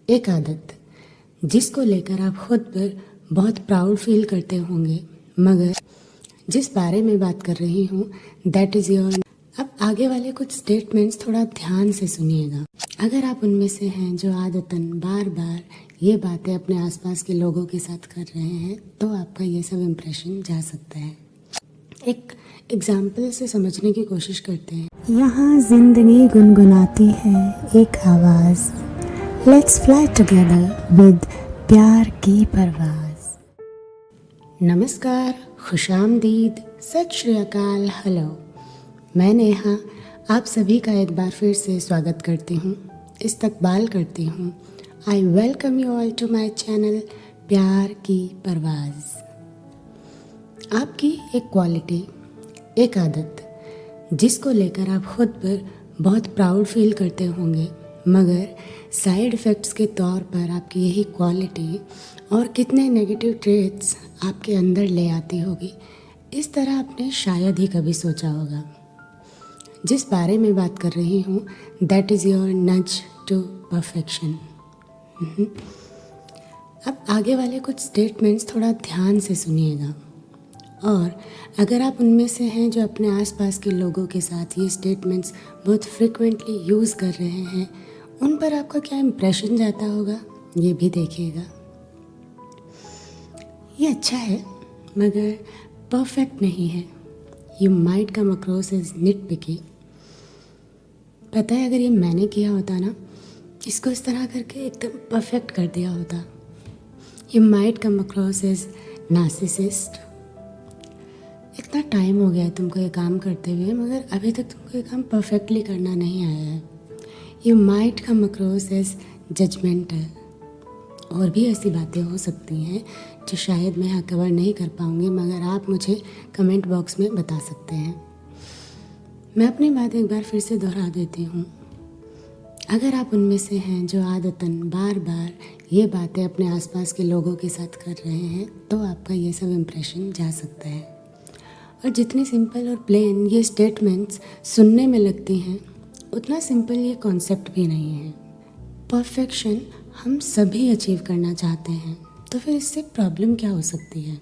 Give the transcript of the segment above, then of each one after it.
एक आदत जिसको लेकर आप खुद पर बहुत प्राउड फील करते होंगे, मगर जिस बारे में बात कर रही हूँ दैट इज़ योर। अब आगे वाले कुछ स्टेटमेंट्स थोड़ा ध्यान से सुनिएगा। अगर आप उनमें से हैं जो आदतन बार बार ये बातें अपने आसपास के लोगों के साथ कर रहे हैं, तो आपका ये सब इम्प्रेशन जा सकता है। एक एग्जाम्पल से समझने की कोशिश करते हैं। यहाँ जिंदगी गुनगुनाती है एक आवाज़, लेट्स फ्लाई टुगेदर विद प्यार की परवाज़। नमस्कार, खुशामदीद, सत श्री अकाल, हेलो। मैं नेहा आप सभी का एक बार फिर से स्वागत करती हूँ, इस्तकबाल करती हूँ। I welcome you all to my channel प्यार की परवाज़। आपकी एक क्वालिटी, एक आदत जिसको लेकर आप खुद पर बहुत प्राउड फील करते होंगे, मगर साइड इफ़ेक्ट्स के तौर पर आपकी यही क्वालिटी और कितने नेगेटिव ट्रेट्स आपके अंदर ले आती होगी, इस तरह आपने शायद ही कभी सोचा होगा। जिस बारे में बात कर रही हूँ दैट इज़ योर नज टू परफेक्शन। अब आगे वाले कुछ स्टेटमेंट्स थोड़ा ध्यान से सुनिएगा, और अगर आप उनमें से हैं जो अपने आसपास के लोगों के साथ ये स्टेटमेंट्स बहुत फ्रिक्वेंटली यूज़ कर रहे हैं, उन पर आपका क्या इम्प्रेशन जाता होगा, ये भी देखिएगा। ये अच्छा है मगर परफेक्ट नहीं है। You might come across as nitpicky. पता है, अगर ये मैंने किया होता ना, इसको इस तरह करके एकदम परफेक्ट कर दिया होता, you might come across as narcissist. इतना टाइम हो गया है तुमको ये काम करते हुए, मगर अभी तक तुमको ये काम परफेक्टली करना नहीं आया है। You might come across as judgemental. और भी ऐसी बातें हो सकती हैं जो शायद मैं यहाँ कवर नहीं कर पाऊँगी, मगर आप मुझे कमेंट बॉक्स में बता सकते हैं। मैं अपनी बात एक बार फिर से दोहरा देती हूँ। अगर आप उनमें से हैं जो आदतन बार बार ये बातें अपने आसपास के लोगों के साथ कर रहे हैं, तो आपका ये सब इम्प्रेशन जा सकता है। और जितनी सिंपल और प्लेन ये स्टेटमेंट्स सुनने में लगती हैं, उतना सिंपल ये कॉन्सेप्ट भी नहीं है। परफेक्शन हम सभी अचीव करना चाहते हैं, तो फिर इससे प्रॉब्लम क्या हो सकती है?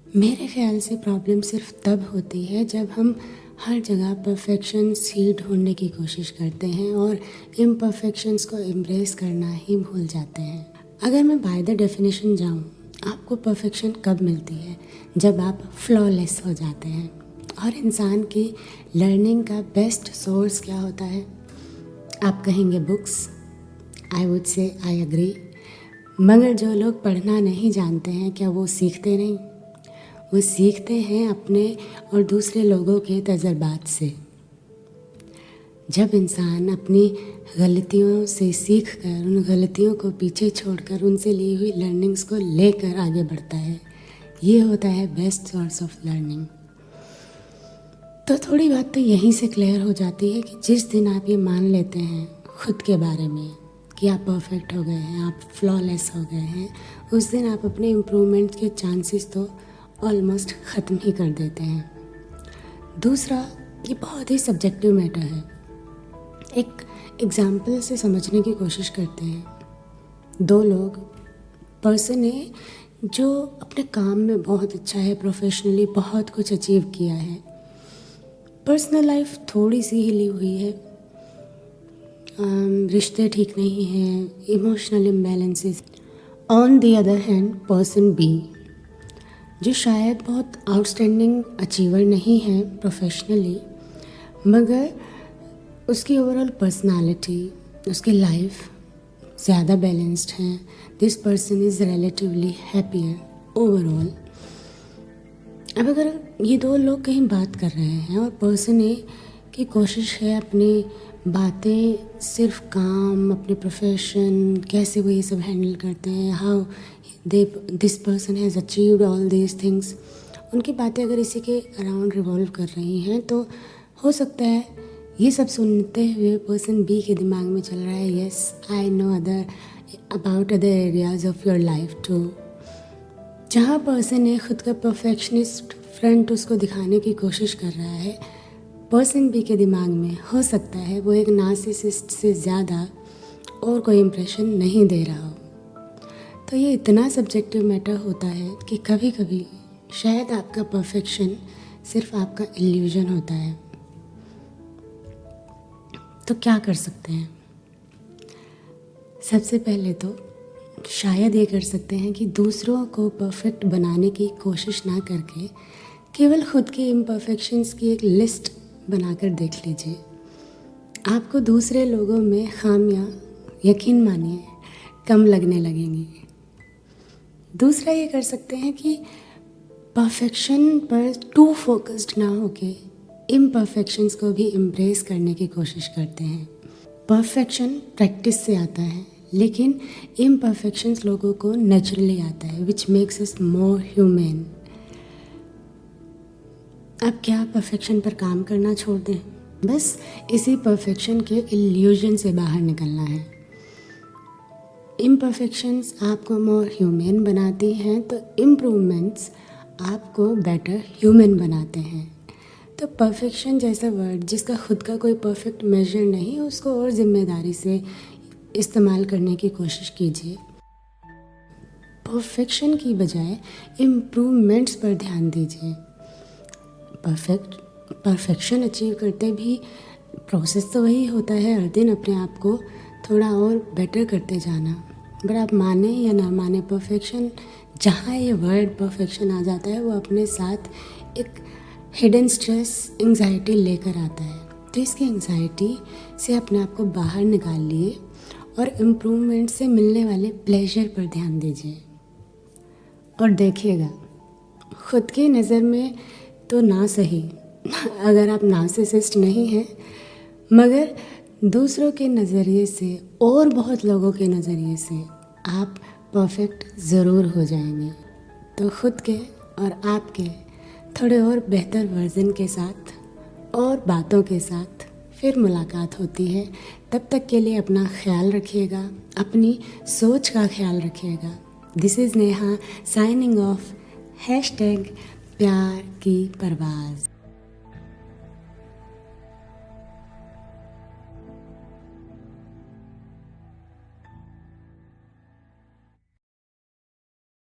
मेरे ख्याल से प्रॉब्लम सिर्फ तब होती है जब हम हर जगह परफेक्शन ही ढूंढने की कोशिश करते हैं और इम्परफेक्शंस को एम्ब्रेस करना ही भूल जाते हैं। अगर मैं बाय द डेफिनेशन जाऊँ, आपको परफेक्शन कब मिलती है? जब आप फ्लॉलेस हो जाते हैं। और इंसान की लर्निंग का बेस्ट सोर्स क्या होता है? आप कहेंगे books. I would say I agree. मगर जो लोग पढ़ना नहीं जानते हैं, क्या वो सीखते नहीं? वो सीखते हैं अपने और दूसरे लोगों के तजुर्बात से। जब इंसान अपनी गलतियों से सीखकर उन गलतियों को पीछे छोड़कर उनसे ली हुई लर्निंग्स को लेकर आगे बढ़ता है, ये होता है बेस्ट सोर्स ऑफ लर्निंग। तो थोड़ी बात तो यहीं से क्लियर हो जाती है कि जिस दिन आप ये मान लेते हैं खुद के बारे में कि आप परफेक्ट हो गए हैं, आप फ्लॉलेस हो गए हैं, उस दिन आप अपने इम्प्रूवमेंट के चांसेस तो ऑलमोस्ट ख़त्म ही कर देते हैं। दूसरा, ये बहुत ही सब्जेक्टिव मैटर है। एक एग्जाम्पल से समझने की कोशिश करते हैं। दो लोग, पर्सन है जो अपने काम में बहुत अच्छा है, प्रोफेशनली बहुत कुछ अचीव किया है, पर्सनल लाइफ थोड़ी सी हिली हुई है, रिश्ते ठीक नहीं हैं, emotional imbalances. On the other hand, person B जो शायद बहुत आउटस्टैंडिंग अचीवर नहीं है प्रोफेशनली, मगर उसकी ओवरऑल पर्सनालिटी, उसकी लाइफ ज़्यादा बैलेंस्ड है। This person is relatively happier overall. अब अगर ये दो लोग कहीं बात कर रहे हैं और पर्सन ए की कोशिश है अपनी बातें सिर्फ काम, अपने प्रोफेशन, कैसे वो ये सब हैंडल करते हैं, how this person has achieved all these things, उनकी बातें अगर इसी के अराउंड रिवॉल्व कर रही हैं, तो हो सकता है ये सब सुनते हुए पर्सन बी के दिमाग में चल रहा है, yes I know about other areas of your life too. जहाँ पर्सन ए खुद का परफेक्शनिस्ट फ्रंट उसको दिखाने की कोशिश कर रहा है, पर्सन बी के दिमाग में हो सकता है वो एक नार्सिसिस्ट से ज़्यादा और कोई इम्प्रेशन नहीं दे रहा हो। तो ये इतना सब्जेक्टिव मैटर होता है कि कभी कभी शायद आपका परफेक्शन सिर्फ आपका इल्यूजन होता है। तो क्या कर सकते हैं? सबसे पहले तो शायद ये कर सकते हैं कि दूसरों को परफेक्ट बनाने की कोशिश ना करके केवल खुद के इम्परफेक्शंस की एक लिस्ट बनाकर देख लीजिए। आपको दूसरे लोगों में खामियां, यकीन मानिए, कम लगने लगेंगी। दूसरा ये कर सकते हैं कि परफेक्शन पर टू फोकस्ड ना होके इम्परफेक्शंस को भी एम्ब्रेस करने की कोशिश करते हैं। परफेक्शन प्रैक्टिस से आता है, लेकिन इम्परफेक्शंस लोगों को नेचुरली आता है, which makes us more human. अब क्या परफेक्शन पर काम करना छोड़ दें? बस इसी परफेक्शन के इल्यूजन से बाहर निकलना है। इम्परफेक्शंस आपको मोर ह्यूमन बनाती हैं, तो इम्प्रूवमेंट्स आपको बेटर ह्यूमन बनाते हैं। तो परफेक्शन जैसा वर्ड जिसका खुद का कोई परफेक्ट मेजर नहीं, उसको और ज़िम्मेदारी से इस्तेमाल करने की कोशिश कीजिए। परफेक्शन की बजाय इम्प्रूवमेंट्स पर ध्यान दीजिए। परफेक्शन अचीव करते भी प्रोसेस तो वही होता है, हर दिन अपने आप को थोड़ा और बेटर करते जाना। बट आप माने या ना माने, परफेक्शन, जहाँ ये वर्ड परफेक्शन आ जाता है, वो अपने साथ एक हिडन स्ट्रेस, एंग्जाइटी लेकर आता है। तो इसकी एंग्जाइटी से अपने आप को बाहर निकालिए और इम्प्रूवमेंट से मिलने वाले प्लेजर पर ध्यान दीजिए। और देखिएगा, खुद की नज़र में तो ना सही, अगर आप नार्सिसिस्ट नहीं हैं, मगर दूसरों के नज़रिए से और बहुत लोगों के नज़रिए से आप परफेक्ट ज़रूर हो जाएंगे। तो खुद के और आपके थोड़े और बेहतर वर्जन के साथ और बातों के साथ फिर मुलाकात होती है। तब तक के लिए अपना ख्याल रखिएगा, अपनी सोच का ख्याल रखिएगा। This is Neha signing off #प्यार की परवाज़।